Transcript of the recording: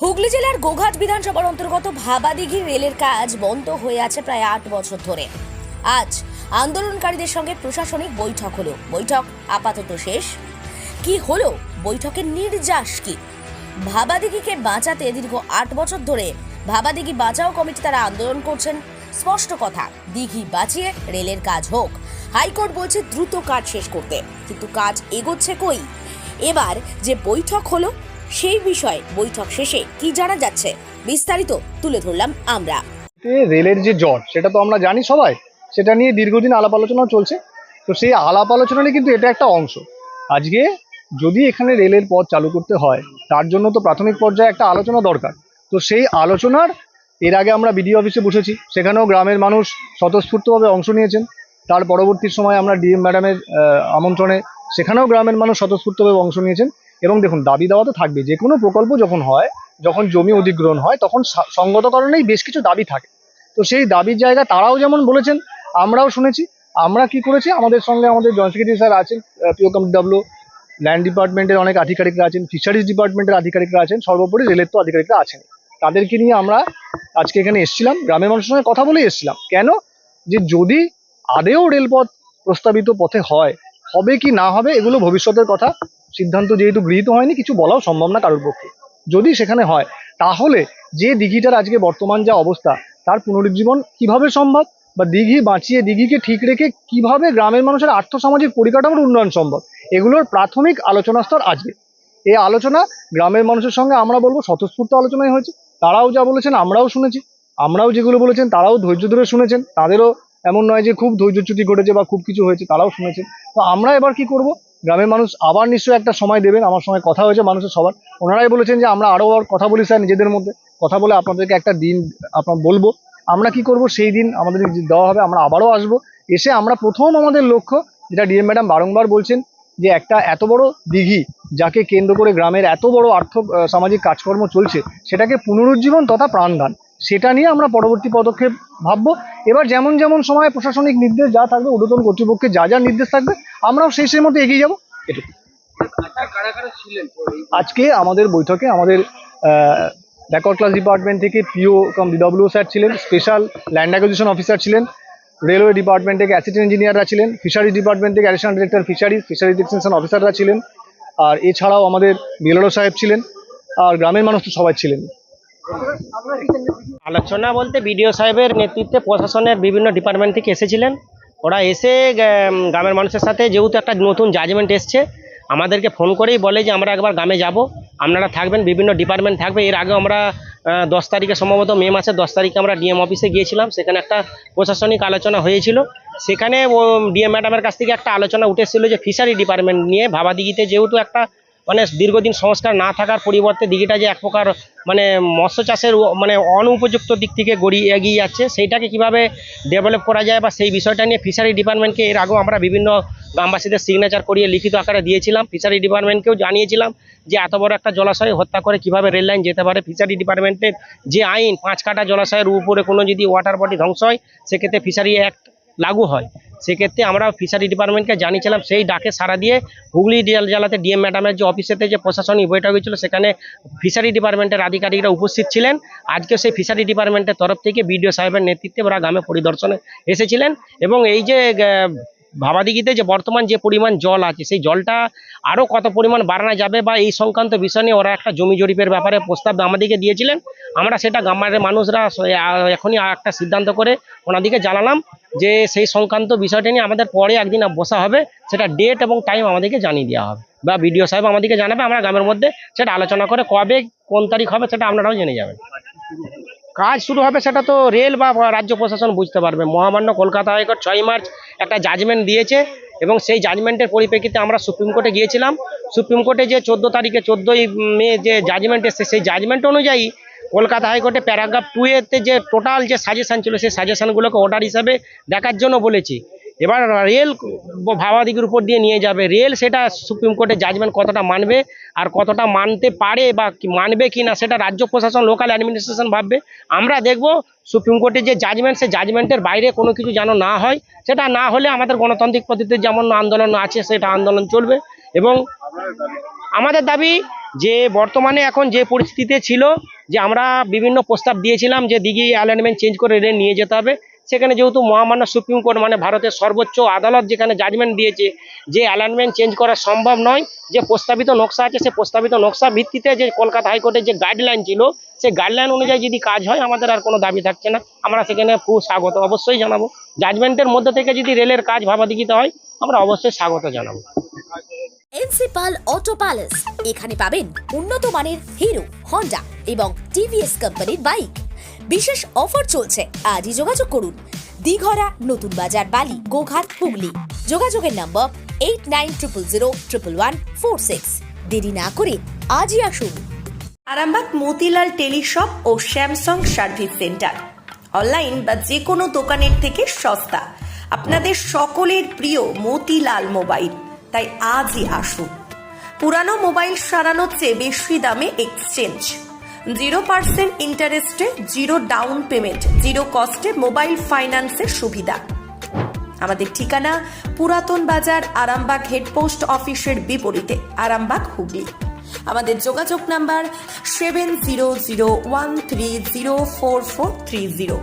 হুগলি জেলার গোঘাট বিধানসভার অন্তর্গত ভাবাদিঘি রেলের কাজ বন্ধ হয়ে আছে প্রায় ৮ বছর ধরে। আজ আন্দোলনকারীদের সঙ্গে প্রশাসনিক বৈঠক হলো। বৈঠক আপাতত শেষ। কি হলো বৈঠকের নির্যাস কি? ভাবাদিঘিকে বাঁচাতে দীর্ঘ ৮ বছর ধরে ভাবাদিঘি বাঁচাও কমিটি তারা আন্দোলন করছেন। স্পষ্ট কথা, দিঘি বাঁচিয়ে রেলের কাজ হোক। হাইকোর্ট বলছে দ্রুত কাজ শেষ করতে, কিন্তু কাজ এগোচ্ছে কই? এবার যে বৈঠক হলো সেই বিষয়ে বৈঠক শেষে কি জানা যাচ্ছে বিস্তারিত তুলে ধরলাম আমরা। রেলের যে জট সেটা তো আমরা জানি সবাই, সেটা নিয়ে দীর্ঘদিন আলাপ আলোচনাও চলছে। তো সেই আলাপ আলোচনারই কিন্তু এটা একটা অংশ। আজকে যদি এখানে রেলের পথ চালু করতে হয় তার জন্য তো প্রাথমিক পর্যায়ে একটা আলোচনা দরকার। তো সেই আলোচনার এর আগে আমরা বিডিও অফিসে বসেছি, সেখানেও গ্রামের মানুষ স্বতঃস্ফূর্তভাবে অংশ নিয়েছেন। তার পরবর্তী সময় আমরা ডিএম ম্যাডামের আমন্ত্রণে সেখানেও গ্রামের মানুষ স্বতঃস্ফূর্তভাবে অংশ নিয়েছেন। এবং দেখুন, দাবি দেওয়া তো থাকবে। যে কোনো প্রকল্প যখন হয়, যখন জমি অধিগ্রহণ হয়, তখন সঙ্গত কারণেই বেশ কিছু দাবি থাকে। তো সেই দাবির জায়গা তারাও যেমন বলেছেন, আমরাও শুনেছি। আমরা কি করেছি, আমাদের সঙ্গে আমাদের জয়েন্ট সেক্রেটারি স্যার আছেন, পিওকামডব্লিউ, ল্যান্ড ডিপার্টমেন্টের অনেক আধিকারিকরা আছেন, ফিশারিজ ডিপার্টমেন্টের আধিকারিকরা আছেন, সর্বোপরি রেলের তো আধিকারিকরা আছেন। তাদেরকে নিয়ে আমরা আজকে এখানে এসেছিলাম, গ্রামের মানুষের সঙ্গে কথা বলেই এসেছিলাম। কেন? যে যদি আদেও রেলপথ প্রস্তাবিত পথে হয়, হবে কি না হবে এগুলো ভবিষ্যতের কথা। সিদ্ধান্ত যেহেতু গৃহীত হয়নি, কিছু বলাও সম্ভব না কারোর পক্ষে। যদি সেখানে হয়, তাহলে যে দিঘিটার আজকে বর্তমান যা অবস্থা, তার পুনরুজ্জীবন কিভাবে সম্ভব, বা দিঘি বাঁচিয়ে দিঘিকে ঠিক রেখে কিভাবে গ্রামের মানুষের আর্থসামাজিক পরিকাঠামোর উন্নয়ন সম্ভব, এগুলোর প্রাথমিক আলোচনা স্তর আজকে। এই আলোচনা গ্রামের মানুষের সঙ্গে আমরা বলবো স্বতঃস্ফূর্ত আলোচনায় হয়েছে। তারাও যা বলেছেন আমরাও শুনেছি, আমরাও যেগুলো বলেছেন তারাও ধৈর্য ধরে শুনেছেন। তাদেরও এমন নয় যে খুব ধৈর্যচ্যুতি ঘটেছে বা খুব কিছু হয়েছে, তারাও শুনেছেন। তো আমরা এবার কি করব, গ্রামের মানুষ আবার নিশ্চয়ই একটা সময় দেবেন। আমার সঙ্গে কথা হয়েছে মানুষের সবার, ওনারাই বলেছেন যে আমরা আরও কথা বলি স্যার, নিজেদের মধ্যে কথা বলে আপনাদেরকে একটা দিন আপনার বলবো। আমরা কি করব, সেই দিন আমাদের দেওয়া হবে, আমরা আবারও আসবো। এসে আমরা প্রথম আমাদের লক্ষ্য, যেটা ডিএম ম্যাডাম বারংবার বলছেন, যে একটা এত বড় দিঘি যাকে কেন্দ্র করে গ্রামের এত বড় সামাজিক কাজকর্ম চলছে, সেটাকে পুনরুজ্জীবন তথা প্রাণদান, সেটা নিয়ে আমরা পরবর্তী পদক্ষেপ ভাববো। এবার যেমন যেমন সময় প্রশাসনিক নির্দেশ যা থাকবে, ঊর্ধ্বতন কর্তৃপক্ষের যা যা নির্দেশ থাকবে, আমরাও সেই মতো এগিয়ে যাবো। এটুকু। আজকে আমাদের বৈঠকে আমাদের রেকর্ড ক্লাস ডিপার্টমেন্ট থেকে পিও কাম ডিডব্লিউ স্যার ছিলেন, স্পেশাল ল্যান্ড অ্যাকুইজিশন অফিসার ছিলেন, রেলওয়ে ডিপার্টমেন্ট থেকে অ্যাসিস্ট্যান্ট ইঞ্জিনিয়াররা ছিলেন, ফিশারিজ ডিপার্টমেন্ট থেকে অ্যাডিশনাল ডিরেক্টর ফিশারিজ এক্সটেনশন অফিসাররা ছিলেন, আর এছাড়াও আমাদের বিএলআরও সাহেব ছিলেন, আর গ্রামের মানুষ তো সবাই ছিলেন। আলোচনা বলতে বিডিও সাহেবের নেতৃত্বে প্রশাসনের বিভিন্ন ডিপার্টমেন্ট থেকে এসেছিলেন। ওরা এসে গ্রামের মানুষের সাথে, যেহেতু একটা নতুন জাজমেন্ট এসছে, আমাদেরকে ফোন করেই বলে যে আমরা একবার গ্রামে যাব, আপনারা থাকবেন, বিভিন্ন ডিপার্টমেন্ট থাকবে। এর আগে আমরা 10 তারিখে, সম্ভবত মে মাসের 10 তারিখে আমরা ডিএম অফিসে গিয়েছিলাম। সেখানে একটা প্রশাসনিক আলোচনা হয়েছিল। সেখানে ডিএম ম্যাডামের কাছ থেকে একটা আলোচনা উঠেছিল যে ফিশারি ডিপার্টমেন্ট নিয়ে ভাবাদিঘিতে যেহেতু একটা দীর্ঘদিন সংস্কার না থাকার পরিবর্তে দিঘিটা যে এক প্রকার মৎস্য চাষের অনুপযুক্ত দিক থেকে এগিয়ে যাচ্ছে, সেইটাকে কিভাবে ডেভেলপ করা যায়, বা সেই বিষয়টা নিয়ে ফিশারি ডিপার্টমেন্টকে এর আগেও আমরা বিভিন্ন গ্রামবাসীদের সিগনেচার করিয়ে লিখিত আকারে দিয়েছিলাম। ফিশারি ডিপার্টমেন্টকেও জানিয়েছিলাম যে এত বড় একটা জলাশয় হত্যা করে কিভাবে রেল লাইন যেতে পারে। ফিশারি ডিপার্টমেন্টের যে আইন, 5 কাঠা জলাশয়ের উপরে কোনো যদি ওয়াটার বডি ধ্বংস হয়, সেক্ষেত্রে ফিশারি অ্যাক্ট লাগু হয়। সেক্ষেত্রে আমরা ফিশারি ডিপার্টমেন্টকে জানিয়েছিলাম। সেই ডাকে সাড়া দিয়ে হুগলি জেলাতে ডিএম ম্যাডামের যে অফিসেতে যে প্রশাসনিক বৈঠক হয়েছিল, সেখানে ফিশারি ডিপার্টমেন্টের আধিকারিকরা উপস্থিত ছিলেন। আজকে সেই ফিশারি ডিপার্টমেন্টের তরফ থেকে বিডিও সাহেবের নেতৃত্বে ওরা গ্রামে পরিদর্শনে এসেছিলেন। এবং এই যে ভাবাদিঘিতে যে বর্তমান যে পরিমাণ জল আছে, সেই জলটা আরও কত পরিমাণ বাড়ানো যাবে, বা এই সংক্রান্ত বিষয় নিয়ে ওরা একটা জমি জরিপের ব্যাপারে প্রস্তাব আমাদেরকে দিয়েছিলেন। আমরা সেটা গ্রামের মানুষরা এখনই একটা সিদ্ধান্ত করে ওনাদিকে জানালাম যে সেই সংক্রান্ত বিষয়টা নিয়ে আমাদের পরে একদিন বসা হবে, সেটা ডেট এবং টাইম আমাদেরকে জানিয়ে দেওয়া হবে, বা বিডিও সাহেব আমাদেরকে জানাবে। আমরা গ্রামের মধ্যে সেটা আলোচনা করে কবে কোন তারিখ হবে সেটা আপনারাও জেনে যাবেন। কাজ শুরু হবে সেটা তো রেল বা রাজ্য প্রশাসন বুঝতে পারবে। মহামান্য কলকাতা হাইকোর্ট 6 মার্চ একটা জাজমেন্ট দিয়েছে, এবং সেই জাজমেন্টের পরিপ্রেক্ষিতে আমরা সুপ্রিম কোর্টে গিয়েছিলাম। সুপ্রিম কোর্টে যে 14 মে যে জাজমেন্ট এসেছে, সেই জাজমেন্ট অনুযায়ী কলকাতা হাইকোর্টে প্যারাগ্রাফ 2-এতে যে টোটাল যে সাজেশন ছিল, সেই সাজেশনগুলোকে অর্ডার হিসাবে দেখার জন্য বলেছি। এবার রেল ভাবাদিঘির উপর দিয়ে নিয়ে যাবে। রেল সেটা সুপ্রিম কোর্টের জাজমেন্ট কতটা মানবে আর কতটা মানতে পারে বা মানবে কি না, সেটা রাজ্য প্রশাসন, লোকাল অ্যাডমিনিস্ট্রেশন ভাববে। আমরা দেখব সুপ্রিম কোর্টের যে জাজমেন্ট, সেই জাজমেন্টের বাইরে কোনো কিছু যেন না হয়। সেটা না হলে আমাদের গণতান্ত্রিক পদ্ধতিতে যেমন আন্দোলন আছে, সেটা আন্দোলন চলবে। এবং আমাদের দাবি যে বর্তমানে এখন যে পরিস্থিতিতে ছিল, যে আমরা বিভিন্ন প্রস্তাব দিয়েছিলাম যে দিঘি অ্যালাইনমেন্ট চেঞ্জ করে রেল নিয়ে যেতে হবে, সেখানে যেহেতু মহামান্য সুপ্রিম কোর্ট মানে ভারতের সর্বোচ্চ আদালত যেখানে জাজমেন্ট দিয়েছে যে অ্যালাইনমেন্ট চেঞ্জ করা সম্ভব নয়, যে প্রস্তাবিত নকশা আছে সে প্রস্তাবিত নকশা ভিত্তিতে যে কলকাতা হাইকোর্টের যে গাইডলাইন ছিল সেই গাইডলাইন অনুযায়ী যদি কাজ হয় আমাদের আর কোনো দাবি থাকছে না। আমরা সেখানে খুব স্বাগত অবশ্যই জানাবো। জাজমেন্টের মধ্যে থেকে যদি রেলের কাজ ভাবাদিঘিতে হয় আমরা অবশ্যই স্বাগত জানাবো। প্রিন্সিপাল অটো প্যালেস, এখানে পাবেন উন্নত মানের হিরো, হন্ডা এবং টিভিএস কোম্পানির বাইক। বিশেষ অফার চলছে, আজই যোগাযোগ করুন। দিঘরা, নতুন বাজার, বালি, গোঘাট, হুগলি। যোগাযোগের নম্বর 8900011146। দেরি না করে আজই আসুন। আরামবাগ মতিলাল টেলিশপ ও স্যামসাং সার্ভিস সেন্টার, অনলাইন বা যে কোনো দোকানের থেকে সস্তা। আপনাদের সকলের প্রিয় মতিলাল মোবাইল, তাই আজই আসুন। পুরানো মোবাইল সারানোর চেয়ে বেশি দামে এক্সচেঞ্জ, 0% ইন্টারেস্টে, 0 ডাউন পেমেন্ট, 0 কস্টে মোবাইল ফাইন্যান্সের সুবিধা। আমাদের ঠিকানা পুরাতন বাজার, আরামবাগ হেডপোস্ট অফিসের বিপরীতে, আরামবাগ, হুগলি। আমাদের যোগাযোগ নাম্বার 7001304430।